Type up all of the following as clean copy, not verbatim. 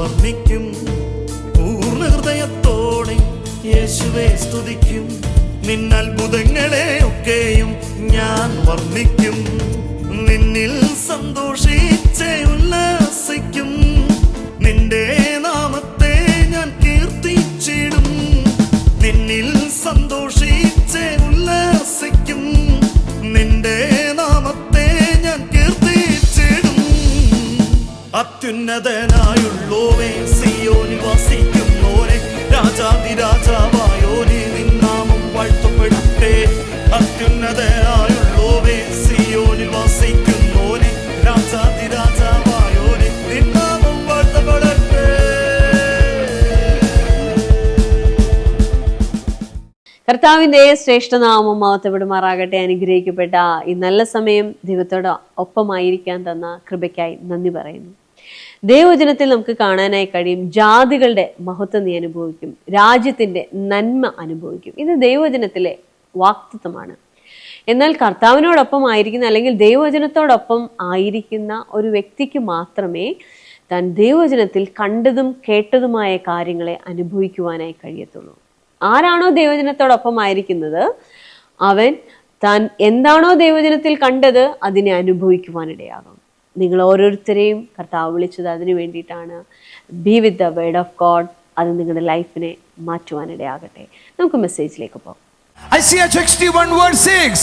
വർണ്ണിക്കും. പൂർണ്ണ ഹൃദയത്തോടെ യേശുവേ സ്തുതിക്കും. നിന്നത്ഭുതങ്ങളെ ഒക്കെയും ഞാൻ വർണ്ണിക്കും. നിന്നിൽ സന്തോഷിച്ച് ഉല്ലാസിക്കും. നിന്റെ നാമത്തെ ഞാൻ കീർത്തിച്ചിടും. നിന്നിൽ സന്തോഷിച്ച് ഉല്ലാസിക്കും. നിന്റെ നാമത്തെ ഞാൻ കീർത്തിച്ചിടും. അത്യുന്നതനായുള്ളോവേ, സിയോനിൽ വസിക്കുന്നോനെ, രാജാതിരാജാവായോനെ, നിൻ നാമം വാഴ്ത്തപ്പെടട്ടെ. അത്യുന്നതനായുള്ളോവേ, സിയോനിൽ വസിക്കുന്നോനെ, രാജാതിരാജാവായോനെ, നിൻ നാമം വാഴ്ത്തപ്പെടട്ടെ. കർത്താവിന്റെ ശ്രേഷ്ഠനാമം മഹത്വപ്പെടുമാറാകട്ടെ. അനുഗ്രഹിക്കപ്പെട്ട ഈ നല്ല സമയം ദൈവത്തോട് ഒപ്പമായിരിക്കാൻ തന്ന കൃപയ്ക്കായി നന്ദി പറയുന്നു. ദൈവവചനത്തിൽ നമുക്ക് കാണാനായി കഴിയും, ജാതികളുടെ മഹത്വം നീ അനുഭവിക്കും, രാജ്യത്തിന്റെ നന്മ അനുഭവിക്കും. ഇത് ദൈവവചനത്തിലെ വാക്തത്വമാണ്. എന്നാൽ കർത്താവിനോടൊപ്പം ആയിരിക്കുന്ന അല്ലെങ്കിൽ ദൈവവചനത്തോടൊപ്പം ആയിരിക്കുന്ന ഒരു വ്യക്തിക്ക് മാത്രമേ താൻ ദൈവവചനത്തിൽ കണ്ടതും കേട്ടതുമായ കാര്യങ്ങളെ അനുഭവിക്കുവാനായി കഴിയത്തുള്ളൂ. ആരാണോ ദൈവവചനത്തോടൊപ്പം ആയിരിക്കുന്നത്, അവൻ താൻ എന്താണോ ദൈവവചനത്തിൽ കണ്ടത് അതിനെ അനുഭവിക്കുവാനിടയാകും. നിങ്ങൾ ഓരോരുത്തരെയും കർത്താവ് വിളിച്ചത് അതിനു വേണ്ടിയിട്ടാണ്. B with the word of God. അത് നിങ്ങളുടെ ലൈഫിനെ മാറ്റുവാനിടയാകട്ടെ. നമുക്ക് മെസ്സേജിലേക്ക് പോകാം. Isaiah 61 verse 6.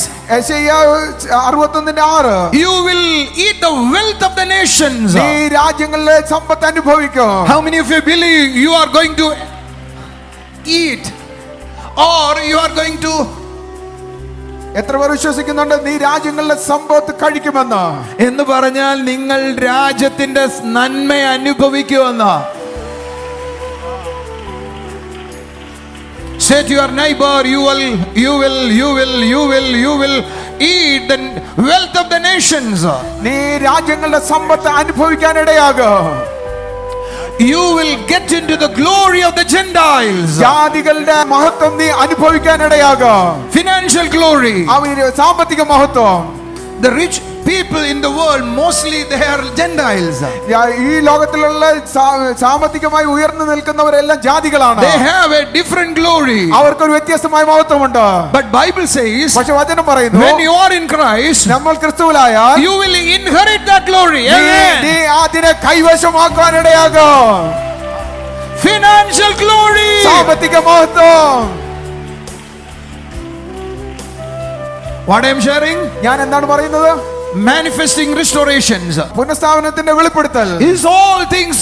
You will eat the wealth of the nations. How many of you believe you are going to eat or you are going to? എത്ര പേർ വിശ്വസിക്കുന്നുണ്ട് നീ രാജ്യങ്ങളിലെ സമ്പത്ത് കഴിക്കുമെന്ന്? എന്ന് പറഞ്ഞാൽ നിങ്ങൾ രാജ്യത്തിന്റെ നന്മ അനുഭവിക്കുമെന്ന്. Say to your neighbor, you will eat the wealth of the nations. നീ രാജ്യങ്ങളുടെ സമ്പത്ത് അനുഭവിക്കാനിടയാകും. You will get into the glory of the Gentiles. ജാതികളുടെ മഹത്വം നീ അനുഭവിക്കാനിടയാകും. Financial glory. സാമ്പത്തിക മഹത്വം. The rich people in the world, mostly they are Gentiles. ഈ ലോകത്തിലുള്ള സാമ്പത്തികമായി ഉയർന്നു നിൽക്കുന്നവരെല്ലാം ജാതികളാണ്. They have a different glory. അവർക്ക് ഒരു വ്യത്യസ്തമായ മഹത്വമുണ്ട്. But Bible says, പക്ഷേ വചനം പറയുന്നു, when you are in Christ, നമ്മൾ ക്രിസ്തുവിലായാൽ you will inherit that glory. നീ അതിനെ കൈവശമാക്കാനിടയാകും. Financial glory. സാമ്പത്തിക മഹത്വം. What I am sharing? ഞാൻ എന്താണ് പറയുന്നത്? Manifesting restorations. പുനഃസ്ഥാപനത്തിന്റെ വെളിപ്പെടുത്തൽ. Is all things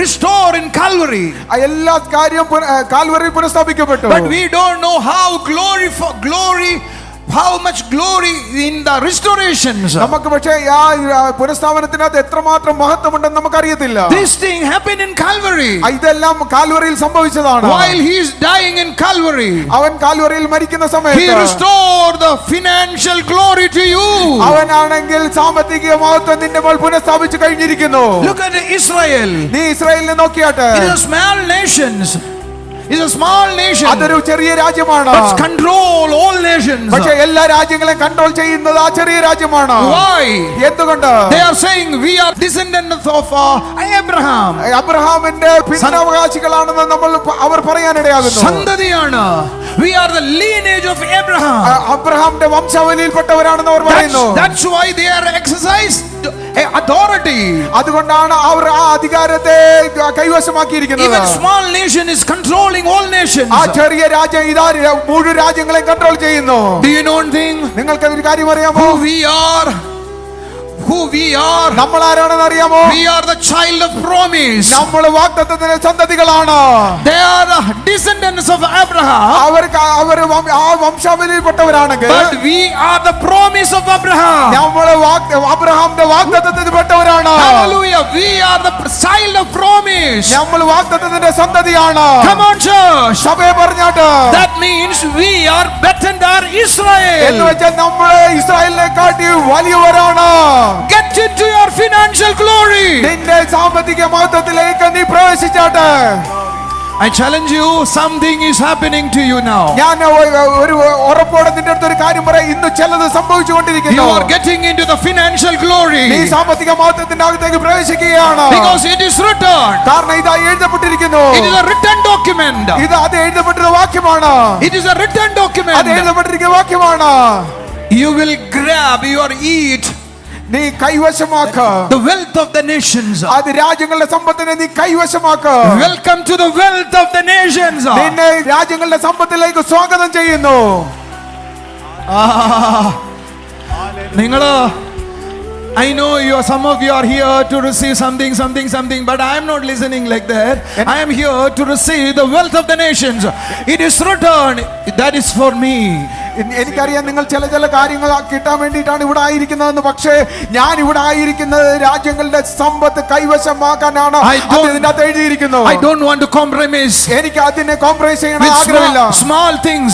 restored in Calvary. എല്ലാ കാര്യവും കാൽവറിയിൽ പുനഃസ്ഥാപിക്കപ്പെട്ടു. But we don't know how how much glory in the restorations. നമുക്ക് പക്ഷേ പുനഃസ്ഥാപനത്തിനകത്ത് എത്രമാത്രം മഹത്വമുണ്ടെന്ന് നമുക്കറിയത്തില്ല. This thing happened in Calvary. ഇതെല്ലാം കാൽവറിയിൽ സംഭവിച്ചതാണ്. While he is dying in Calvary, അവൻ കാൽവറിയിൽ മരിക്കുന്ന സമയത്ത് he restored the financial glory to you. അവനാണെങ്കിൽ സാമ്പത്തിക മഹത്വം നിന്റെ മേൽ പുനഃസ്ഥാപിച്ചു കഴിഞ്ഞിരിക്കുന്നു. Look at Israel. നീ ഇസ്രായേലിനെ നോക്കിയാട്ടെ. It is a small nations. It's a small nation. അതൊരു ചെറിയ രാജ്യമാണ്. But control all nations. പക്ഷേ എല്ലാ രാജ്യങ്ങളെയും കൺട്രോൾ ചെയ്യുന്നത് ആ ചെറിയ രാജ്യമാണ്. Why? എന്തുകൊണ്ട്? They are saying we are descendants of Abraham. അബ്രഹാമിന്റെ പിതാവകാശികളാണെന്ന് അവർ പറയാനിടയാകുന്നു. സന്തതിയാണ്. We are the lineage of Abraham. അബ്രഹാമിന്റെ വംശാവലിയിൽപ്പെട്ടവരാണെന്ന് അവർ പറയുന്നു. That's why they are exercised authority. അതുകൊണ്ടാണ് അവർ ആ അധികാരത്തെ കൈവശമാക്കിയിരിക്കുന്നത്. Even small nation is controlling all nations. ആ ചെറിയ രാജ്യം ഇതാ മുഴുവൻ രാജ്യങ്ങളെ കൺട്രോൾ ചെയ്യുന്നു. Do you know one thing? നിങ്ങൾക്ക് ഒരു കാര്യം അറിയാമോ? Who we are? നമ്മൾ ആരാണെന്ന് അറിയാമോ? We are the child of promise. നമ്മൾ വാഗ്ദത്തത്തിന്റെ സന്തതികളാണ്. They are the descendants of Abraham. അവർ ആ വംശാവലിയിൽപ്പെട്ടവരാണെങ്കിൽ, but we are the promise of Abraham. നമ്മൾ അബ്രഹാമിന്റെ വാഗ്ദത്തത്തിൽപ്പെട്ടവരാണ്. Hallelujah. We are the child of promise. നമ്മൾ വാഗ്ദത്തത്തിന്റെ സന്തതിയാണ്. Come on church. സഭയെ പറഞ്ഞാട്ട്. That means we are better than Israel. എന്ന് വെച്ചാൽ നമ്മൾ ഇസ്രായേലിനെക്കാട്ടി വലിയവരാണ്. Get into your financial glory. നിന്റെ സാമ്പത്തിക മഹത്വത്തിലേക്ക് നീ പ്രവേശിച്ചാട്ടെ. I challenge you, something is happening to you now. ഞാൻ ഒരു ഉറപ്പോടെ നിന്റെ അടുത്ത് ഒരു കാര്യം പറയാം, ഇന്ന് ചിലത് You സംഭവിച്ചുകൊണ്ടിരിക്കുന്നു. are getting into the financial glory നീ സാമ്പത്തിക മഹത്വത്തിന്റെ അകത്തേക്ക് പ്രവേശിക്കുകയാണ്. because it is written. കാരണം ഇതാ എഴുതപ്പെട്ടിരിക്കുന്നു. It is a written document. ഇത് അത് എഴുതപ്പെട്ടിരുന്ന വാക്യമാണ്. It is a written അത് document. എഴുതപ്പെട്ടിരിക്കുന്ന വാക്യമാണ്. You will grab your eat നീ കൈവശമാക്ക the wealth of the nations. അത് രാജ്യങ്ങളുടെ സമ്പത്തിനെ നീ കൈവശമാക്ക. Welcome to the wealth of the nations. നിന്നെ രാജ്യങ്ങളുടെ സമ്പത്തിലേക്ക് സ്വാഗതം ചെയ്യുന്നു. നിങ്ങള് I know some of you are here to receive something, but I am not listening like that. I am here to receive the wealth of the nations. It is written, that is for me. എനിക്കറിയാം നിങ്ങൾ ചില കാര്യങ്ങൾ കിട്ടാൻ വേണ്ടിയിട്ടാണ് ഇവിടെ ആയിരിക്കുന്നതെന്ന്. പക്ഷേ ഞാൻ ഇവിടെ ആയിരിക്കുന്നത് രാജ്യങ്ങളുടെ സമ്പത്ത് കൈവശമാക്കാനാണ്. ഇതിന്റെ അകത്ത് എഴുതിയിരിക്കുന്നു. I don't want to compromise എനിക്ക് അതിനെ കോംപ്രമൈസ് ചെയ്യണം with ആഗ്രഹമില്ല. small things.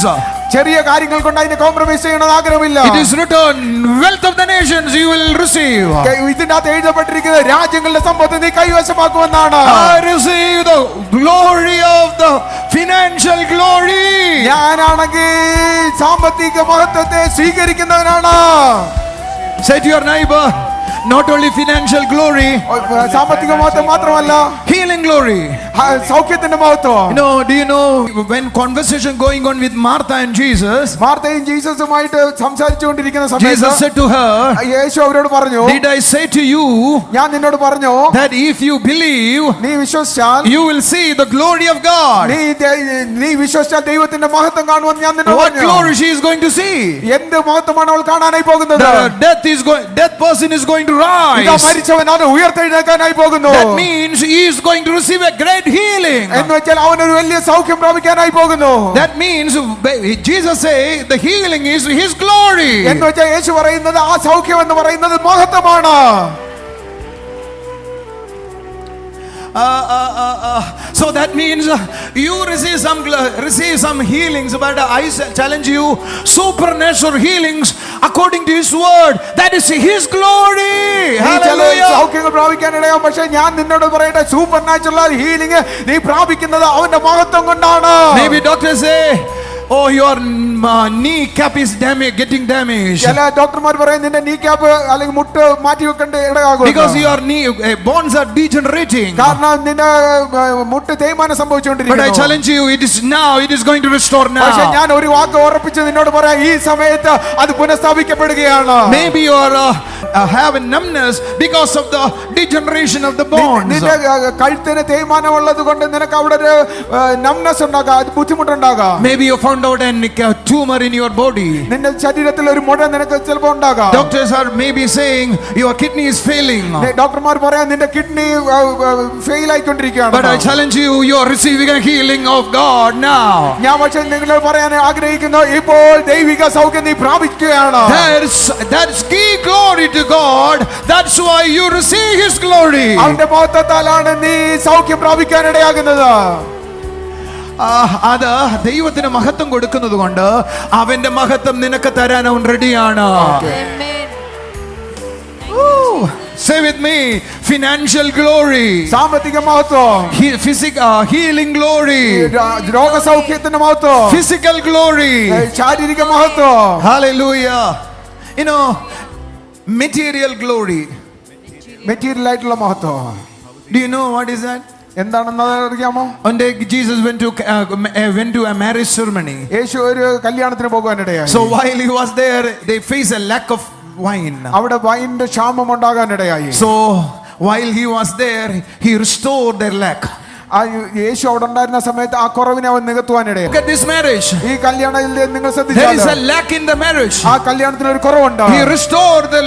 ചെറിയ കാര്യങ്ങൾ കൊണ്ട് അതിനെ കോംപ്രമൈസ് ചെയ്യണം ആഗ്രഹമില്ല. It is written, wealth of the nations you will receive. ഇതിന്റെ അകത്ത് എഴുതപ്പെട്ടിരിക്കുന്നത് രാജ്യങ്ങളുടെ സമ്പത്ത് നീ കൈവശമാക്കുമെന്നാണ്. I receive the glory of the financial glory. ഞാനാണെങ്കിൽ സാമ്പത്തിക മഹത്വത്തെ സ്വീകരിക്കുന്നവനാണ്. Say to your neighbor, not only financial glory, സാമ്പത്തിക മഹത്വം മാത്രമല്ല, healing glory. സൗഖ്യത്തിന്റെ മഹത്വം. Do you know when conversation going on with Martha and Jesus, മാർത്തയും ജീസസുമായിട്ട് സംസാരിച്ചുകൊണ്ടിരിക്കുന്ന Jesus സമയത്ത് said to her, യേശു അവരോട് പറഞ്ഞു, did I say to you ഞാൻ നിന്നോട് പറഞ്ഞു, that if you believe, നീ വിശ്വസിച്ചാൽ you will see the glory of God? നീ വിശ്വസിച്ചാൽ ദൈവത്തിന്റെ മഹത്വം കാണുമെന്ന് ഞാൻ നിന്നോട് What പറഞ്ഞു. glory she is going to see? എന്ത് മഹത്വമാണ് അവൾ കാണാനായി പോകുന്നത്? The death person is going to ഇതാ rise. മരിച്ചവൻ അത് ഉയർത്തെഴുന്നേൽക്കാനായി പോകുന്നു. That means he is going to receive a great healing. എന്ന് വെച്ചാൽ അവനൊരു വലിയ സൗഖ്യം പ്രാപിക്കാനായി പോകുന്നു. That means Jesus say the healing is his glory. എന്ന് വെച്ചാൽ യേശു പറയുന്നത് ആ സൗഖ്യം എന്ന് പറയുന്നത് മഹത്വമാണ്. So that means you receive some healings, but I challenge you, supernatural healings according to his word, that is his glory. Hallelujah. സൗഖ്യങ്ങൾ പ്രാപിക്കാനിടയാവും. പക്ഷെ ഞാൻ നിന്നോട് പറയട്ടെ, സൂപ്പർ നാച്ചുറൽ ഹീലിംഗ് നീ പ്രാപിക്കുന്നത് അവന്റെ മഹത്വം കൊണ്ടാണ്. Maybe doctors say, oh, your knee cap is getting damaged. ചില ഡോക്ടർമാർ പറയും നിന്റെ നീ ക്യാപ്പ് അല്ലെങ്കിൽ മുട്ട് മാറ്റി വെക്കേണ്ട ഇടയാകും. Because your knee bones are degenerating. കാരണം നിന്റെ മുട്ട് തേയ്മാനം But I സംഭവിച്ചുകൊണ്ടിരിക്കുന്നു. challenge you, it is going to restore പക്ഷെ now. ഞാൻ ഒരു വാക്ക് ഉറപ്പിച്ച് നിന്നോട് പറയാം, ഈ സമയത്ത് അത് പുനഃസ്ഥാപിക്കപ്പെടുകയാണ്. Maybe you are have a numbness because of the degeneration of the bones. നിന്റെ കഴുത്തിന് തേയ്മാനം ഉള്ളത് കൊണ്ട് നിനക്ക് അവിടെ ഒരു നംനെസ് ഉണ്ടാകാം, ബുദ്ധിമുട്ടുണ്ടാകാം. Maybe you found out a tumor in your body. നിന്റെ ശരീരത്തിൽ ഒരു മുഴ നിനക്ക് ചിലപ്പോൾ ഉണ്ടാകാം. Doctors are maybe saying your kidney is failing. ഡോക്ടർമാർ പറയാം നിന്റെ കിഡ്നി ഫെയിൽ ആയിക്കൊണ്ടിരിക്കുകയാണ്. But I challenge you, you are receiving a healing of God now. ഞാൻ പക്ഷേ നിങ്ങളോട് പറയാൻ ആഗ്രഹിക്കുന്നു, ഇപ്പോൾ ദൈവിക സൗഖ്യം നീ പ്രാപിക്കുകയാണ്. That's key glory to God. That's why you receive his glory. അവന്റെ മഹത്വത്താലാണ് നീ സൗഖ്യം പ്രാപിക്കാനിടയാകുന്നത്. അത് ദൈവത്തിന് മഹത്വം കൊടുക്കുന്നത് കൊണ്ട് അവന്റെ മഹത്വം നിനക്ക് തരാൻ അവൻ റെഡിയാണ്. Say with me, financial glory, സാമ്പത്തിക മഹത്വം, healing glory, രോഗസൗഖ്യത്തിന്റെ മഹത്വം, physical glory, ശാരീരിക മഹത്വം. hallelujah. Material glory, മെറ്റീരിയൽ ആയിട്ടുള്ള മഹത്വം. do you know what is that? എന്താണെന്ന് അറിയാമോ? One day Jesus went to a marriage ceremony. യേശു ഒരു കല്യാണത്തിന് പോകാനിടയായി. So while he was there, they faced a lack of wine. അവിടെ വൈനിന്റെ ക്ഷാമം ഉണ്ടാകാനിടയായി. So while he was there, he restored their lack. യേശു അവിടെ ഉണ്ടായിരുന്ന സമയത്ത് ആ കുറവിനെ അവൻ നികത്തുവാനിടയായി. Look at this marriage. ഈ കല്യാണത്തിൽ നിങ്ങൾ There is ശ്രദ്ധിച്ചാൽ a lack in the marriage. ആ കല്യാണത്തിന് ഒരു കുറവുണ്ട്. He restored the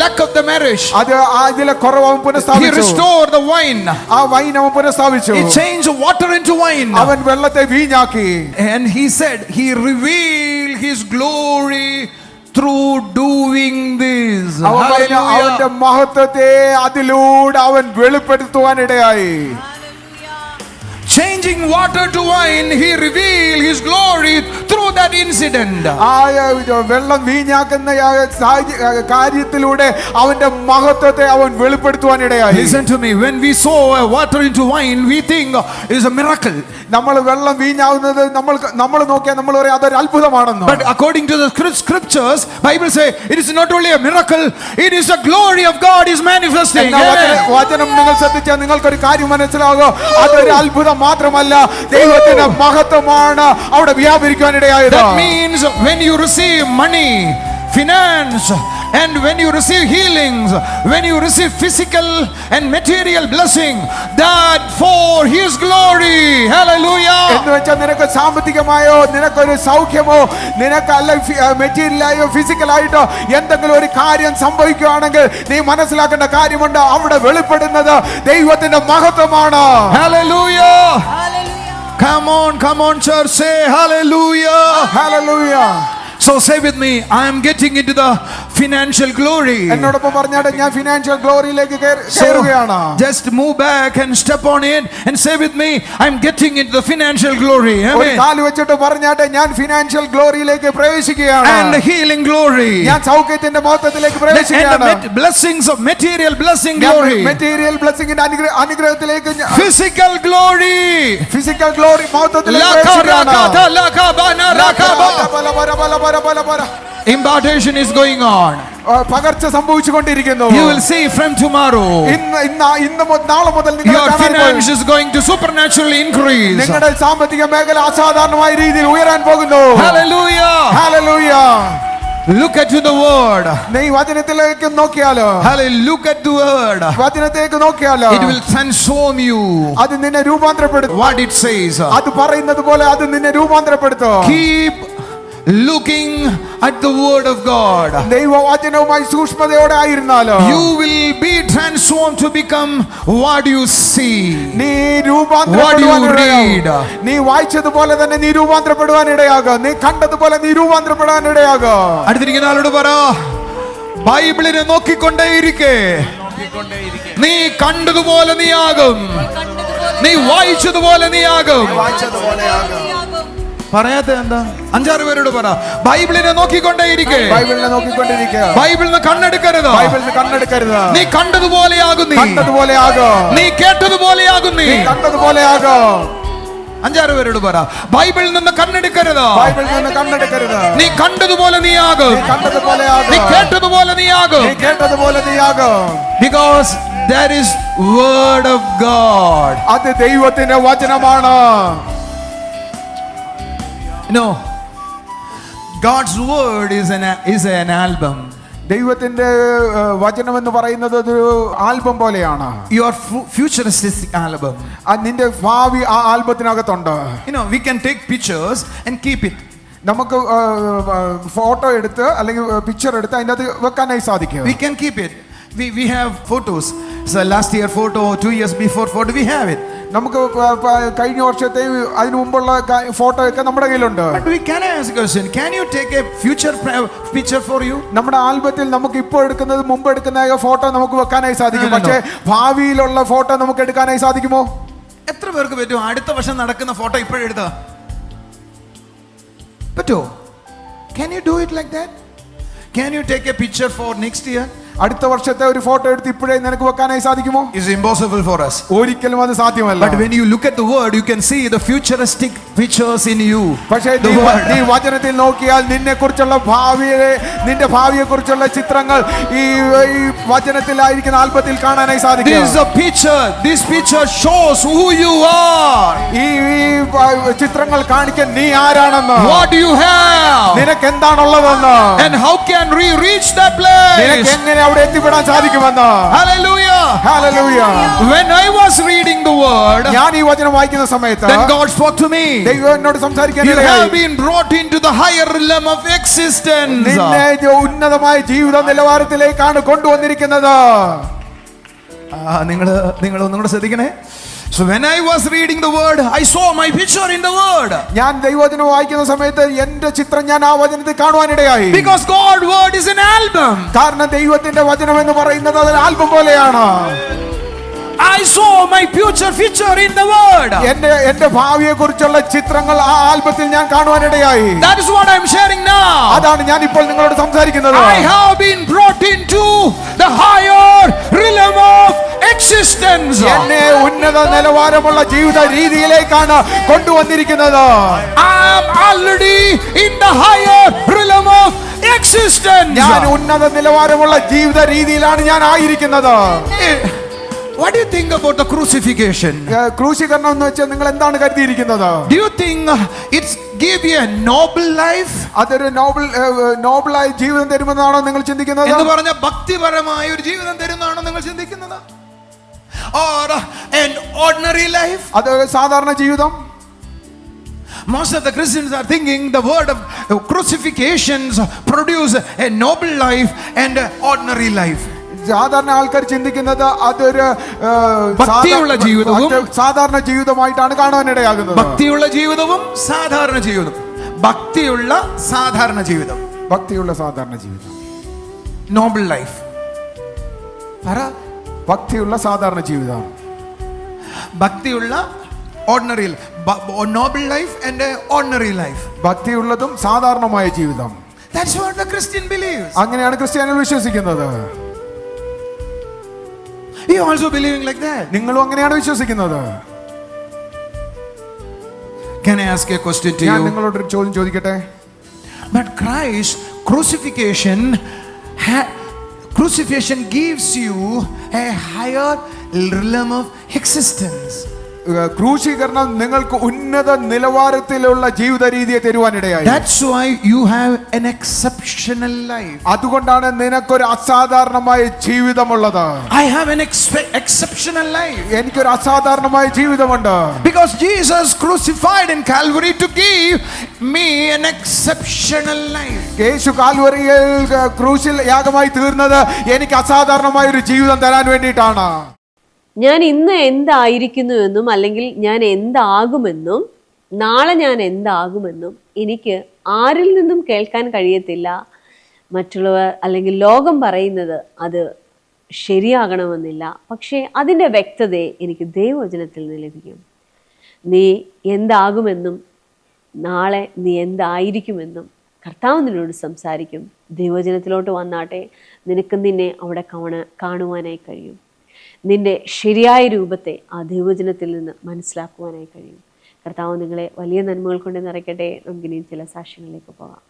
lack of the marriage. അത് ഇതിലെ കുറവ് അവൻ He പുനഃസ്ഥാപിച്ചു. restored the wine. ആ വൈൻ അവൻ പുനഃസ്ഥാപിച്ചു. He changed water into wine. അവൻ വെള്ളത്തെ വീഞ്ഞാക്കി. And he said he revealed his glory through doing this. അവൻ പറഞ്ഞു അവന്റെ മഹത്വത്തെ അതിലൂടെ അവൻ വെളിപ്പെടുത്തുവാനിടയായി. changing water to wine, he revealed his glory through that incident. ആ വെള്ളം വീഞ്ഞാക്കുന്ന കാര്യത്തിലൂടെ അവന്റെ മഹത്വത്തെ അവൻ വെളിപ്പെടുത്തുവാൻ ഇടയായി. Listen to me, when we saw water into wine, we think is a miracle. നമ്മൾ വെള്ളം വീഞ്ഞാവുന്നത് നമ്മൾ നോക്കിയാൽ നമ്മൾ പറയും അതൊരു അത്ഭുതമാണെന്ന്. But according to the scriptures, Bible say it is not only a miracle, it is the glory of God is manifesting. വചനം നിങ്ങൾ ശ്രദ്ധിച്ചാൽ നിങ്ങൾക്കൊരു കാര്യം മനസ്സിലാകും, അതൊരു അത്ഭുതം മാത്രമല്ല, ദൈവത്തിന്റെ മഹത്വമാണ് അവിടെ വ്യാപരിക്കുവാനിടയായത്. That means when you receive money, finance, and when you receive healings, when you receive physical and material blessing, that for his glory. Hallelujah. എന്ന് വെച്ചാൽ നിനക്ക് സാമ്പത്തികമായോ നിനക്കൊരു സൗഖ്യമോ നിനക്കല്ല മെറ്റീരിയലായോ ഫിസിക്കലായിട്ടോ എന്തെങ്കിലും ഒരു കാര്യം സംഭവിക്കുകയാണെങ്കിൽ നീ മനസ്സിലാക്കേണ്ട കാര്യമുണ്ട്, അവിടെ വെളിപ്പെടുന്നത് ദൈവത്തിന്റെ മഹത്വമാണ്. Hallelujah. Come on church, say hallelujah. Hallelujah. So say with me, I am getting into the financial glory. എന്നോടൊപ്പം പറഞ്ഞാട്ടെ, ഞാൻ ഫിനാൻഷ്യൽ ഗ്ലോറിയിലേക്ക് കയറുകയാണ്. Just move back and step on it and say with me, I am getting into the financial glory. ഒരു കാല് വെച്ചിട്ട് പറഞ്ഞാട്ടെ, ഞാൻ financial ഗ്ലോറിയിലേക്ക് പ്രവേശിക്കുകയാണ്. And the healing glory. ഞാൻ സൗഖ്യത്തിന്റെ മഹത്വത്തിലേക്ക് പ്രവേശിക്കുകയാണ്. And the blessings of material blessing glory. Material ബ്ലെസ്സിങ്ങിന്റെ അനുഗ്രഹത്തിലേക്ക്, physical glory. ഫിസിക്കൽ ഗ്ലോറി മഹത്വത്തിലേക്ക് പ്രവേശിക്കുകയാണ്. Impartation is going on. പകർച്ച സംഭവിച്ചുകൊണ്ടിരിക്കുന്നു. You will see from tomorrow. നാളെ മുതൽ your finance is going to supernaturally increase. നിങ്ങളുടെ സാമ്പത്തിക മേഖല അസാധാരണമായ രീതിയിൽ ഉയരാൻ പോകുന്നു. Hallelujah. Hallelujah. Look at the word. നീ വചനത്തിലേക്ക് നോക്കിയാലോ, hallelujah, look at the word. വചനത്തിലേക്ക് നോക്കിയാലോ, it will transform you. അത് നിന്നെ രൂപാന്തരപ്പെടുത്തും. What it says, അത് പറയുന്നത് പോലെ അത് നിന്നെ രൂപാന്തരപ്പെടുത്തും. keep looking at the word of God. ദൈവവചനവുമായി സൂക്ഷ്മതയോടെ ആയിരുന്നാലോ, you will be transformed to become what you see, നീ what you read. നീ വായിച്ചതുപോലെ തന്നെ നീ രൂപാന്തരപ്പെടുവാൻ ഇടയാകും. നീ കണ്ടതുപോലെ നീ രൂപാന്തരപ്പെടാൻ ഇടയാകും. അടുത്തിരിക്കുന്ന ആളോട് പറ, ബൈബിളിനെ നോക്കിക്കൊണ്ടേയിരിക്കെ നീ കണ്ടതുപോലെ നീ ആകും, നീ വായിച്ചതുപോലെ നീ ആകും. പറയാത്ത എന്താ? 5-6 പേരോട് പറ, ബൈബിളിനെ നോക്കിക്കൊണ്ടേയിരിക്കെ, ബൈബിളിനെ നോക്കിക്കൊണ്ടിരിക്കുക, ബൈബിളിന് കണ്ണെടുക്കരുത്, ബൈബിളിന് കണ്ണെടുക്കരുത്. നീ കണ്ടതുപോലെയാകും, നീ കണ്ടതുപോലെയാകും, നീ കേട്ടതുപോലെയാകും, നീ കണ്ടതുപോലെയാകും. 5-6 പേരോട് പറ, ബൈബിളിൽ നിന്ന് കണ്ണെടുക്കരുത്, ബൈബിളിൽ നിന്ന് കണ്ണെടുക്കരുത്. നീ കണ്ടതുപോലെ നീ ആകും, കണ്ടതുപോലെയാകും, നീ കേട്ടതുപോലെ നീ ആകും. കേട്ടതുപോലെ നീ ആകും. Because that is word of God. അത് ദൈവത്തിന്റെ വചനമാണ്. No, God's word is an album. ദൈവത്തിന്റെ വചനം എന്ന് പറയുന്നത് ഒരു ആൽബം പോലെയാണ്. Your futuristic album. നിന്റെ ഭാവി ആ ആൽബത്തിനകത്തുണ്ട്. We can take pictures and keep it. നമുക്ക് ഫോട്ടോ എടുത്ത് അല്ലെങ്കിൽ പിക്ചർ എടുത്ത് അതിൻ്റെ അത് വെക്കാനായി സാധിക്കും. We can keep it. We have photos. So last year photo, 2 years before photo, we have it. നമുക്ക് കഴിഞ്ഞ വർഷത്തെ അതിനു മുമ്പുള്ള ഫോട്ടോ ഒക്കെ നമ്മുടെ കയ്യിലുണ്ട്. But we can ask a question, can you take a future picture for you? നമ്മുടെ ആൽബത്തിൽ നമുക്ക് ഇപ്പോൾ എടുക്കുന്നത് മുമ്പ് എടുക്കുന്ന ഫോട്ടോ നമുക്ക് വെക്കാനായി സാധിക്കും. പക്ഷേ ഭാവിയിലുള്ള ഫോട്ടോ നമുക്ക് എടുക്കാനായി സാധിക്കുമോ? എത്ര പേർക്ക് പറ്റും അടുത്ത വർഷം നടക്കുന്ന ഫോട്ടോ ഇപ്പോഴെടുത്താ പറ്റുമോ? Can you do it like that? Can you take a picture for next year? അടുത്ത വർഷത്തെ ഒരു ഫോട്ടോ എടുത്ത് ഇപ്പോഴേ നിനക്ക് വെക്കാനായി സാധിക്കുമോ? Is impossible for us. ഒരിക്കലും അത് സാധ്യമല്ല. But when you look at the word, you can see the futuristic pictures in you. പക്ഷേ നീ വചനത്തിൽ നോക്കിയാൽ നിന്നെ കുറിച്ചുള്ള നിന്റെ ഭാവിയെ കുറിച്ചുള്ള ചിത്രങ്ങൾ ഈ വചനത്തിലായിരിക്കുന്ന ആൽബത്തിൽ കാണാനായി സാധിക്കും. This picture shows who you are. ഈ ചിത്രങ്ങൾ കാണിക്കാൻ നീ ആരാണെന്ന്, what do you have, നിനക്ക് എന്താണുള്ളതെന്ന്, and how can we reach that place, നിനക്ക് എങ്ങനെ അവിടെ എത്തിപ്പെടാൻ സാധിക്കുമെന്ന്. Hallelujah. Hallelujah. When I was reading the word, ഞാൻ ഈ വചനം വായിക്കുന്ന സമയത്ത് then God spoke to me. ദൈവം എന്നോട് സംസാരിക്കാൻ You ഇടയായി. have been brought into the higher realm of existence. നിന്നെ ഉന്നതമായ ജീവിത നിലവാരത്തിലേക്കാണ് കൊണ്ടുവന്നിരിക്കുന്നത്. നിങ്ങൾ ഒന്നുകൂടെ ശ്രദ്ധിക്കണേ. So when I was reading the word, I saw my picture in the word. ഞാൻ ദൈവവചനം വായിക്കുന്ന സമയത്ത് എൻ്റെ ചിത്രം ഞാൻ ആ വചനത്തിൽ കാണുവാനിടയായി. Because God's word is an album. കാരണം ദൈവത്തിന്റെ വചനം എന്ന് പറയുന്നത് ഒരു ആൽബം പോലെയാണ്. I saw my future in the word. എന്റെ ഭാവിയെ കുറിച്ചുള്ള ചിത്രങ്ങൾ ആ ആൽബത്തിൽ ഞാൻ കാണുവാനിടയായി. That is what I am sharing now. അതാണ് ഞാൻ ഇപ്പോൾ നിങ്ങളോട് സംസാരിക്കുന്നത്. I have been brought into the higher realm of existence. എന്നെ ഉന്നത നിലവാരമുള്ള ജീവിത രീതിയിലേക്കാണ് കൊണ്ടുവന്നിരിക്കുന്നത്. I am already in the higher realm of existence. ഞാൻ ഉന്നത നിലവാരമുള്ള ജീവിത രീതിയിലാണ് ഞാൻ ആയിരിക്കുന്നത്. What do you think about the crucifixion? ക്രൂശീകരണം എന്ന് വെച്ചാൽ നിങ്ങൾ എന്താണ് കരുതിയിരിക്കുന്നത്? Do you think it's give you a noble life? അതൊരു നോബിളായ ജീവിതം തരുമെന്നാണോ നിങ്ങൾ ചിന്തിക്കുന്നത്? എന്ന് പറഞ്ഞ ഭക്തിപരമായ ഒരു ജീവിതം തരുമെന്നാണോ നിങ്ങൾ ചിന്തിക്കുന്നത്? Or an ordinary life? അത് സാധാരണ ജീവിതം. Most of the Christians are thinking the word of crucifixions produce a noble life and an ordinary life. സാധാരണ ആൾക്കാർ ചിന്തിക്കുന്നത് അതൊരു ഭക്തിയുള്ള ജീവിതവും സാധാരണ ജീവിതമായിട്ടാണ് കാണുവാനിടയാകുന്നത്. ഭക്തിയുള്ള ജീവിതവും സാധാരണ ജീവിതം. ഭക്തിയുള്ള സാധാരണ ജീവിതം. ഭക്തിയുള്ള സാധാരണ ജീവിതം. നോബിൾ ലൈഫ്. ഭക്തിയുള്ള സാധാരണ ജീവിതം. ഭക്തിയുള്ള ordinary noble life and ordinary life. ഭക്തിയുള്ളതും സാധാരണമായ ജീവിതം. That's what the Christian believes. അങ്ങനെയാണ് ക്രിസ്ത്യാനികൾ വിശ്വസിക്കുന്നത്. You also believing like that? നിങ്ങളും അങ്ങനെയാണ് വിശ്വസിക്കുന്നത്. Can I ask a question to ഞാൻ you? നിങ്ങളോട് ഒരു ചോദ്യം ചോദിക്കട്ടെ? But Christ crucifixion gives you a higher realm of existence. ക്രൂശീകരണം നിങ്ങൾക്ക് ഉന്നത നിലവാരത്തിലുള്ള ജീവിത രീതിയെ തരുവാനിടയായി. That's why you have an exceptional life. അതുകൊണ്ടാണ് നിനക്കൊരു അസാധാരണമായ ജീവിതമുള്ളത്. I have an exceptional life. എനിക്കൊരു അസാധാരണമായ ജീവിതമുണ്ട്. Because Jesus crucified in Calvary to give me an exceptional life. യേശു കാൽവരിയിൽ ക്രൂശിൽ യാഗമായി തീർന്നത് എനിക്ക് അസാധാരണമായ ഒരു ജീവിതം തരാൻ വേണ്ടിയിട്ടാണ്. ഞാൻ ഇന്ന് എന്തായിരിക്കുന്നുവെന്നും അല്ലെങ്കിൽ ഞാൻ എന്താകുമെന്നും നാളെ ഞാൻ എന്താകുമെന്നും എനിക്ക് ആരിൽ നിന്നും കേൾക്കാൻ കഴിയത്തില്ല. മറ്റുള്ളവർ അല്ലെങ്കിൽ ലോകം പറയുന്നത് അത് ശരിയാകണമെന്നില്ല. പക്ഷേ അതിൻ്റെ വ്യക്തതയെ എനിക്ക് ദൈവവചനത്തിൽ നിന്ന് ലഭിക്കും. നീ എന്താകുമെന്നും നാളെ നീ എന്തായിരിക്കുമെന്നും കർത്താവ് നിന്നോട് സംസാരിക്കും. ദൈവവചനത്തിലോട്ട് വന്നാട്ടെ, നിനക്ക് നിന്നെ അവിടെ കാണുവാനായി കഴിയും. നിന്റെ ശരിയായ രൂപത്തെ ആ ദൈവവചനത്തിൽ നിന്ന് മനസ്സിലാക്കുവാനായി കഴിയും. കർത്താവ് നിങ്ങളെ വലിയ നന്മകൾ കൊണ്ട് നിറയ്ക്കട്ടെ. നമുക്കിനി ചില സാക്ഷ്യങ്ങളിലേക്ക് പോകാം.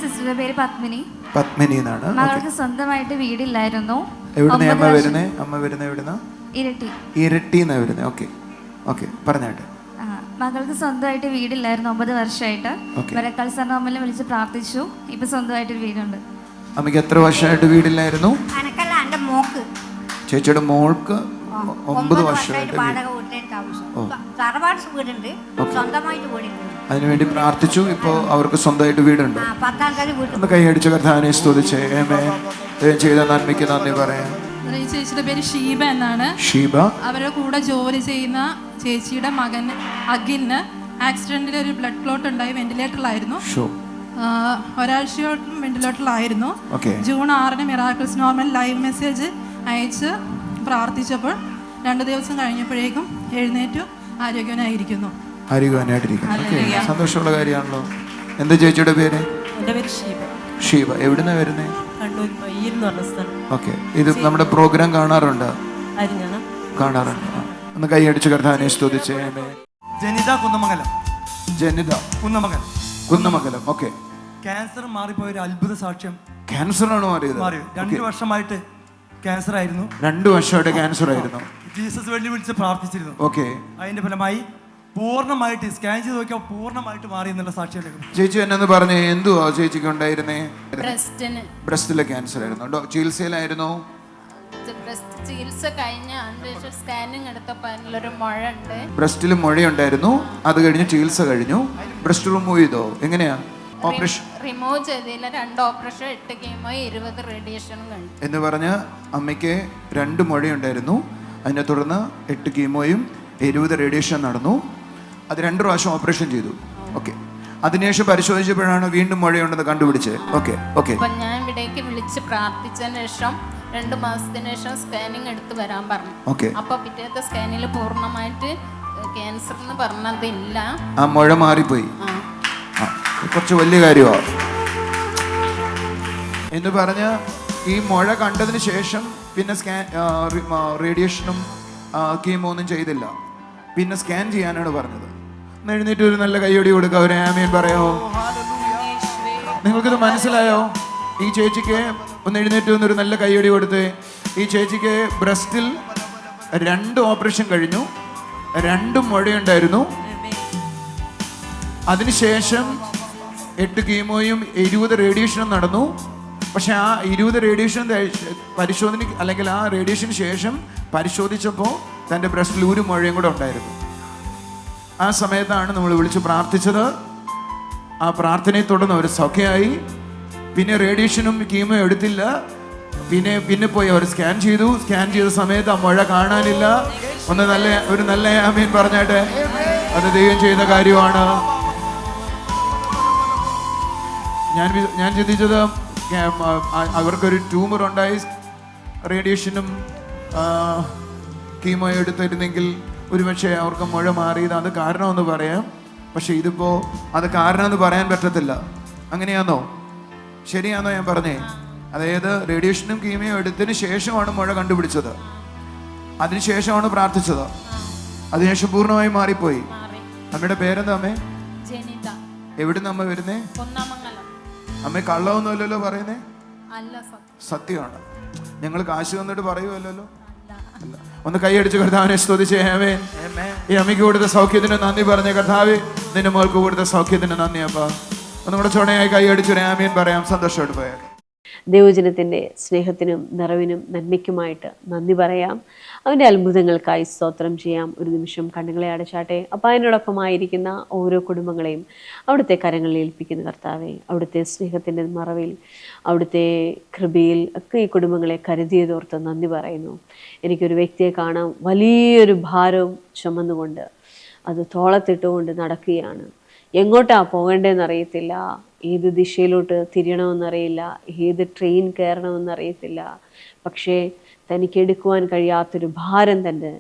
സിസ്റ്ററുടെ പേര് പത്മിനി. പത്മിനി എന്നാണ്. മകൾക്ക് സ്വന്തമായിട്ട് വീടില്ലായിരുന്നു. എവിടുന്ന അമ്മ വരുന്നേ? അമ്മ വരുന്ന എവിടുന്ന? ഇരട്ടി. ഇരട്ടിന്നാ വരുന്നേ. ഓക്കെ ഓക്കെ പറഞ്ഞാട്ടെ. മകൾക്ക് സ്വന്തമായിട്ട് വീടില്ലായിരുന്നു 9 വർഷമായിട്ട്. മരക്കാൾ സർമ്മയിൽ വിളിച്ച് പ്രാർത്ഥിച്ചു. ഇപ്പൊ സ്വന്തമായിട്ടൊരു വീടുണ്ട്. അമ്മയ്ക്ക് എത്ര വർഷമായിട്ട് വീടില്ലായിരുന്നു? ചേച്ചിയുടെ മോൾക്ക് 9 വർഷമായിട്ട് അതിനുവേണ്ടി പ്രാർത്ഥിച്ചു. ഇപ്പോൾ അവർക്ക് സ്വന്തമായിട്ട് വീടുണ്ട്. ഒന്ന് കൈയടിച്ച് കർത്താവിനെ സ്തുതിച്ചേ. ആമേൻ. ചെയ്ത നന്മയ്ക്ക് നന്ദി പറയാം. ചേച്ചിയുടെ പേര് ഷീബ എന്നാണ്. ഷീബ. അവരുടെ കൂടെ ജോലി ചെയ്യുന്ന ചേച്ചിയുടെ മകൻ അഖിലിന് ആക്സിഡന്റിൽ ഒരു ബ്ലഡ് ക്ലോട്ട് ഉണ്ടായി വെന്റിലേറ്ററിലായിരുന്നു. ഒരാഴ്ചയോളം വെന്റിലേറ്ററിലായിരുന്നു. June 6 miracles normal live message അയച്ച് പ്രാർത്ഥിച്ചപ്പോൾ 2 ദിവസം കഴിഞ്ഞപ്പോഴേക്കും എഴുന്നേറ്റു ആരോഗ്യവാനായിരിക്കുന്നു. സന്തോഷമുള്ള കാര്യമാണല്ലോ. എന്താ ചേച്ചിയുടെ പേര്? എൻ്റെ പേര് ഷീബ. ഷീബ. എവിടുന്നാ വരുന്നേ? കണ്ണൂർ പയ്യിൽ എന്ന് പറഞ്ഞ സ്ഥലം. ഓക്കെ. ഇത് നമ്മുടെ പ്രോഗ്രാം കാണാറുണ്ട്? അരിഞ്ഞാണ്. കാണാറുണ്ട്. ഒന്ന് കൈയടിച്ച് കർത്താവിനെ സ്തുതിച്ചേ. ജനിത കുന്നമംഗലം. ജനിത കുന്നമംഗലം. ഓക്കെ. ക്യാൻസർ മാറിപ്പോയ ഒരു അത്ഭുത സാക്ഷ്യം. ക്യാൻസർ ആണ് മാറിയത്? 2 വർഷമായിട്ട് ക്യാൻസർ ആയിരുന്നു. 2 വർഷമായിട്ട് ക്യാൻസർ ആയിരുന്നു. ജീസസ് വേണ്ടി വിളിച്ച് പ്രാർത്ഥിച്ചിരുന്നു. ഓക്കെ. അതിന്റെ ഫലമായി പൂർണ്ണമായിട്ട് സ്കാൻ ചെയ്ത് നോക്കിയാൽ പൂർണ്ണമായിട്ട് മാറി എന്നുള്ള സാക്ഷ്യം. ചേച്ചി എന്നു പറഞ്ഞേ, എന്തുവാ ചേച്ചിക്ക് ഉണ്ടായിരുന്നേ? ബ്രസ്റ്റിലെ ക്യാൻസർ ആയിരുന്നു. ചികിത്സയിലായിരുന്നു. ചികിത്സ കഴിഞ്ഞ സ്കാനിങ് എടുത്തപ്പോൾ അതിലൊരു മുഴ ഉണ്ട്. ബ്രസ്റ്റിൽ മുഴയുണ്ടായിരുന്നു. അത് കഴിഞ്ഞ് ചികിത്സ കഴിഞ്ഞു. ബ്രസ്റ്റ് റിമൂവ് ചെയ്തോ? എങ്ങനെയാ ഓപ്പറേഷൻ? റിമൂവ് ചെയ്തില്ല. 2 ഓപ്പറേഷൻ 8 കീമോ 20 റേഡിയേഷനും കഴിഞ്ഞു. എന്ന് പറഞ്ഞ അമ്മയ്ക്ക് 2 മുഴയുണ്ടായിരുന്നു. അതിനെ തുടർന്ന് 8 കീമോയും 20 റേഡിയേഷൻ നടന്നു. അത് 2 പ്രാവശ്യം ഓപ്പറേഷൻ ചെയ്തു. ഓക്കെ. അതിനുശേഷം പരിശോധിച്ചപ്പോഴാണ് വീണ്ടും മുഴയുണ്ടെന്ന് കണ്ടുപിടിച്ചത്. Okay okay. അപ്പം ഞാൻ ഇവിടേക്ക് വിളിച്ച് പ്രാർത്ഥിച്ചതിന് ശേഷം 2 മാസത്തിന് ശേഷം സ്കാനിങ് എടുത്ത് വരാൻ പറഞ്ഞു. ഓക്കെ. അപ്പോൾ പിറ്റേത്തെ സ്കാനിൽ പൂർണ്ണമായിട്ട് ക്യാൻസർ എന്ന് പറഞ്ഞതില്ല. ആ മുഴ മാറിപ്പോയി. കുറച്ച് വലിയ കാര്യമാണ് എന്ന് പറഞ്ഞ ഈ മുഴ കണ്ടതിന് ശേഷം പിന്നെ റേഡിയേഷനും കീമോ ഒന്നും ചെയ്തില്ല. പിന്നെ സ്കാൻ ചെയ്യാനാണ് പറഞ്ഞത്. എഴുന്നേറ്റ് ഒരു നല്ല കൈയോടി കൊടുക്കുക. ഒരു ആമേൻ പറയാമോ? നിങ്ങൾക്കിത് മനസ്സിലായോ? ഈ ചേച്ചിക്ക് ഒന്ന് എഴുന്നേറ്റ് വന്നൊരു നല്ല കൈയോടി കൊടുത്ത്. ഈ ചേച്ചിക്ക് ബ്രസ്റ്റിൽ 2 ഓപ്പറേഷൻ കഴിഞ്ഞു, 2 മുഴയുണ്ടായിരുന്നു. അതിനുശേഷം 8 കീമോയും 20 റേഡിയേഷനും നടന്നു. പക്ഷെ ആ 20 റേഡിയേഷൻ പരിശോധന അല്ലെങ്കിൽ ആ റേഡിയേഷന് ശേഷം പരിശോധിച്ചപ്പോൾ തൻ്റെ ബ്രസ്റ്റിൽ 1 മുഴയും കൂടെ ഉണ്ടായിരുന്നു. ആ സമയത്താണ് നമ്മൾ വിളിച്ച് പ്രാർത്ഥിച്ചത്. ആ പ്രാർത്ഥനയെ തുടർന്ന് അവർ സൗഖ്യമായി. പിന്നെ റേഡിയേഷനും കീമോ എടുത്തില്ല. പിന്നെ പോയി അവർ സ്കാൻ ചെയ്തു. സ്കാൻ ചെയ്ത സമയത്ത് ആ മുഴ കാണാനില്ല. ഒരു നല്ല ആമീൻ പറഞ്ഞാട്ടെ. അത് ദൈവം ചെയ്ത കാര്യമാണ്. ഞാൻ ചിന്തിച്ചത് അവർക്കൊരു ട്യൂമർ ഉണ്ടായി, റേഡിയേഷനും കീമോ എടുത്തിരുന്നെങ്കിൽ ഒരുപക്ഷെ അവർക്ക് മുഴ മാറിയത് അത് കാരണമെന്ന് പറയാം. പക്ഷെ ഇതിപ്പോൾ അത് കാരണമെന്ന് പറയാൻ പറ്റത്തില്ല. അങ്ങനെയാണോ? ശരിയാണോ ഞാൻ പറഞ്ഞേ? അതായത് റേഡിയേഷനും കീമോ എടുത്തതിന് ശേഷമാണ് മുഴ കണ്ടുപിടിച്ചത്. അതിനുശേഷമാണ് പ്രാർത്ഥിച്ചത്. അതിനുശേഷം പൂർണ്ണമായി മാറിപ്പോയി. അമ്മയുടെ പേരെന്താ അമ്മേ? എവിടുന്ന് അമ്മ വരുന്നേ? അമ്മ കള്ളമൊന്നുമല്ലല്ലോ പറയുന്നേ? സത്യമാണ്. ഞങ്ങൾ കാശ് വന്നിട്ട് പറയുമല്ലോ. ഒന്ന് കൈയടിച്ച് കർത്താവിനെ സ്തുതിച്ചേ. ആമേൻ. ഈ അമ്മയ്ക്ക് കൊടുത്ത സൗഖ്യത്തിന് നന്ദി പറഞ്ഞ കർത്താവേ, നിന്റെ മോൾക്ക് കൊടുത്ത സൗഖ്യത്തിന് നന്ദി. അപ്പ ഒന്നുകൂടെ ചുണയായി കൈയടിച്ചൊരു ആമേൻ പറയാം. സന്തോഷമായിട്ട് പോയാൽ ദൈവജനത്തിൻ്റെ സ്നേഹത്തിനും നിറവിനും നന്മയ്ക്കുമായിട്ട് നന്ദി പറയാം. അവൻ്റെ അത്ഭുതങ്ങൾക്കായി സ്തോത്രം ചെയ്യാം. ഒരു നിമിഷം കണ്ണുകളെ അടച്ചാട്ടെ. അപ്പം അതിനോടൊപ്പമായിരിക്കുന്ന ഓരോ കുടുംബങ്ങളെയും അവിടുത്തെ കരങ്ങളിൽ ഏൽപ്പിക്കുന്ന കർത്താവെ, അവിടുത്തെ സ്നേഹത്തിൻ്റെ മറവിൽ, അവിടുത്തെ കൃപയിൽ ഒക്കെ ഈ കുടുംബങ്ങളെ കരുതിയതോർത്ത് നന്ദി പറയുന്നു. എനിക്കൊരു വ്യക്തിയെ കാണാം, വലിയൊരു ഭാരവും ചുമന്നുകൊണ്ട് അത് തോളത്തിട്ടുകൊണ്ട് നടക്കുകയാണ്. എങ്ങോട്ടാ പോകേണ്ടതെന്നറിയത്തില്ല, ഏത് ദിശയിലോട്ട് തിരിയണമെന്നറിയില്ല, ഏത് ട്രെയിൻ കയറണമെന്നറിയത്തില്ല. പക്ഷേ തനിക്കെടുക്കുവാൻ കഴിയാത്തൊരു ഭാരം തൻ്റെ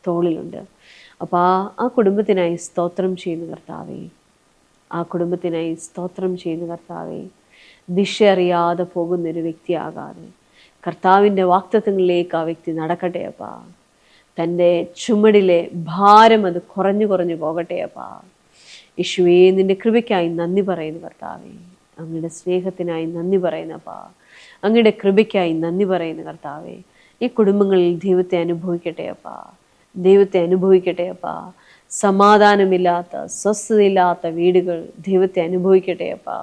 തോളിലുണ്ട്. അപ്പോൾ ആ കുടുംബത്തിനായി സ്തോത്രം ചെയ്യുന്ന കർത്താവേ, ആ കുടുംബത്തിനായി സ്തോത്രം ചെയ്യുന്ന കർത്താവേ, ദിശ അറിയാതെ പോകുന്നൊരു വ്യക്തിയാകാതെ കർത്താവിൻ്റെ വാക്തത്വങ്ങളിലേക്ക് ആ വ്യക്തി നടക്കട്ടെ അപ്പാ. തൻ്റെ ചുമടിലെ ഭാരം അത് കുറഞ്ഞു കുറഞ്ഞു പോകട്ടെ അപ്പാ. യേശുവേ, നിൻ്റെ കൃപയ്ക്കായി നന്ദി പറയുന്നു കർത്താവേ. അങ്ങയുടെ സ്നേഹത്തിനായി നന്ദി പറയുന്നപ്പാ. അങ്ങയുടെ കൃപയ്ക്കായി നന്ദി പറയുന്ന കർത്താവേ. ഈ കുടുംബങ്ങളിൽ ദൈവത്തെ അനുഭവിക്കട്ടെ അപ്പാ. ദൈവത്തെ അനുഭവിക്കട്ടെ അപ്പാ. സമാധാനമില്ലാത്ത, സ്വസ്ഥതയില്ലാത്ത വീടുകൾ ദൈവത്തെ അനുഭവിക്കട്ടെ അപ്പാ.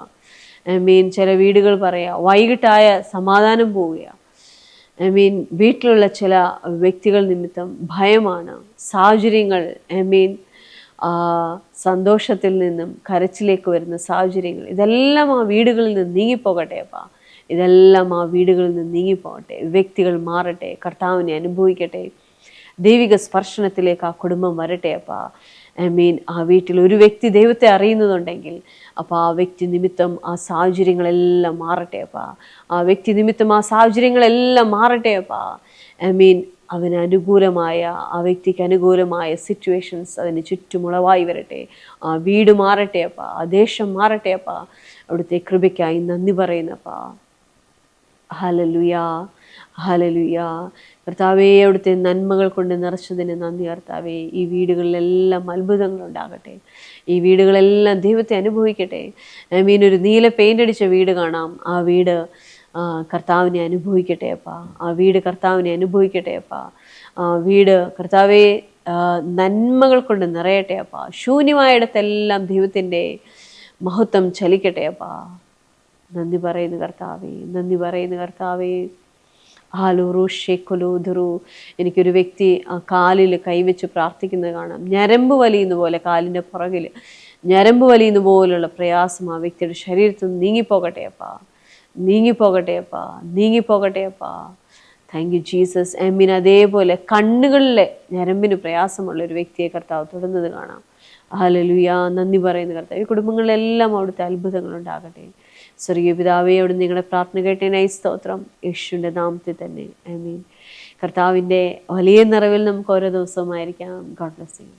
ചില വീടുകൾ പറയാം വൈകിട്ടായ സമാധാനം പോവുക. വീട്ടിലുള്ള ചില വ്യക്തികൾ നിമിത്തം ഭയമാണ്. സാഹചര്യങ്ങൾ സന്തോഷത്തിൽ നിന്നും കരച്ചിലേക്ക് വരുന്ന സാഹചര്യങ്ങൾ, ഇതെല്ലാം ആ വീടുകളിൽ നിന്ന് നീങ്ങിപ്പോകട്ടെ അപ്പാ. ഇതെല്ലാം ആ വീടുകളിൽ നിന്ന് നീങ്ങിപ്പോകട്ടെ. വ്യക്തികൾ മാറട്ടെ, കർത്താവിനെ അനുഭവിക്കട്ടെ. ദൈവിക സ്പർശനത്തിലേക്ക് ആ കുടുംബം വരട്ടെ അപ്പാ. ആ വീട്ടിൽ ഒരു വ്യക്തി ദൈവത്തെ അറിയുന്നതുണ്ടെങ്കിൽ അപ്പോൾ ആ വ്യക്തി നിമിത്തം ആ സാഹചര്യങ്ങളെല്ലാം മാറട്ടെ അപ്പാ. ആ വ്യക്തി നിമിത്തം ആ സാഹചര്യങ്ങളെല്ലാം മാറട്ടെ അപ്പാ. അവന് അനുകൂലമായ, ആ വ്യക്തിക്ക് അനുകൂലമായ സിറ്റുവേഷൻസ് അതിന് ചുറ്റുമുളവായി വരട്ടെ. ആ വീട് മാറട്ടെ അപ്പാ. ആ ദേശം മാറട്ടെ അപ്പാ. അവിടുത്തെ കൃപയ്ക്കായി നന്ദി പറയുന്നപ്പാ. ഹല്ലേലൂയാ, ഹല്ലേലൂയാ. കർത്താവേ, അവിടുത്തെ നന്മകൾ കൊണ്ട് നിറച്ചതിന് നന്ദി കർത്താവേ. ഈ വീടുകളിലെല്ലാം അത്ഭുതങ്ങളുണ്ടാകട്ടെ. ഈ വീടുകളെല്ലാം ദൈവത്തെ അനുഭവിക്കട്ടെ. ഒരു നീല പെയിൻ്റ് അടിച്ച വീട് കാണാം. ആ വീട് കർത്താവിനെ അനുഭവിക്കട്ടെ അപ്പാ. ആ വീട് കർത്താവിനെ അനുഭവിക്കട്ടെ അപ്പാ. ആ വീട് കർത്താവെ നന്മകൾ കൊണ്ട് നിറയട്ടെ അപ്പാ. ശൂന്യമായിടത്തെല്ലാം ദൈവത്തിൻ്റെ മഹത്വം ചലിക്കട്ടെ അപ്പാ. നന്ദി പറയുന്ന കർത്താവേ, നന്ദി പറയുന്ന കർത്താവേ. ഹാലൂറു ഷെക്കൊലൂധുറു. എനിക്കൊരു വ്യക്തി ആ കാലിൽ കൈവച്ച് പ്രാർത്ഥിക്കുന്നത് കാണാം. ഞരമ്പ് വലിയുന്ന പോലെ, കാലിൻ്റെ പുറകിൽ ഞരമ്പ് വലിയുന്ന പോലുള്ള പ്രയാസം ആ വ്യക്തിയുടെ ശരീരത്തിൽ നിന്ന് നീങ്ങിപ്പോകട്ടെ അപ്പാ. നീങ്ങിപ്പോകട്ടെ അപ്പാ. നീങ്ങിപ്പോകട്ടെ അപ്പാ. Thank you Jesus. അതേപോലെ കണ്ണുകളിലെ ഞരമ്പിന് പ്രയാസമുള്ള ഒരു വ്യക്തിയെ കർത്താവ് തൊടുന്നത് കാണാം. ഹല്ലേലൂയ. നന്ദി പറയുന്നു കർത്താവ്. ഈ കുടുംബങ്ങളിലെല്ലാം അവിടുത്തെ അത്ഭുതങ്ങൾ ഉണ്ടാകട്ടെ. സ്വർഗീയ പിതാവേ, അവിടെ നിങ്ങളുടെ പ്രാർത്ഥന കേട്ടതിനായി സ്തോത്രം. യേശുവിൻ്റെ നാമത്തിൽ തന്നെ ആമേൻ. കർത്താവിൻ്റെ വലിയ നിറവിൽ നമുക്ക് ഓരോ ദിവസവുമായിരിക്കാം. God bless you.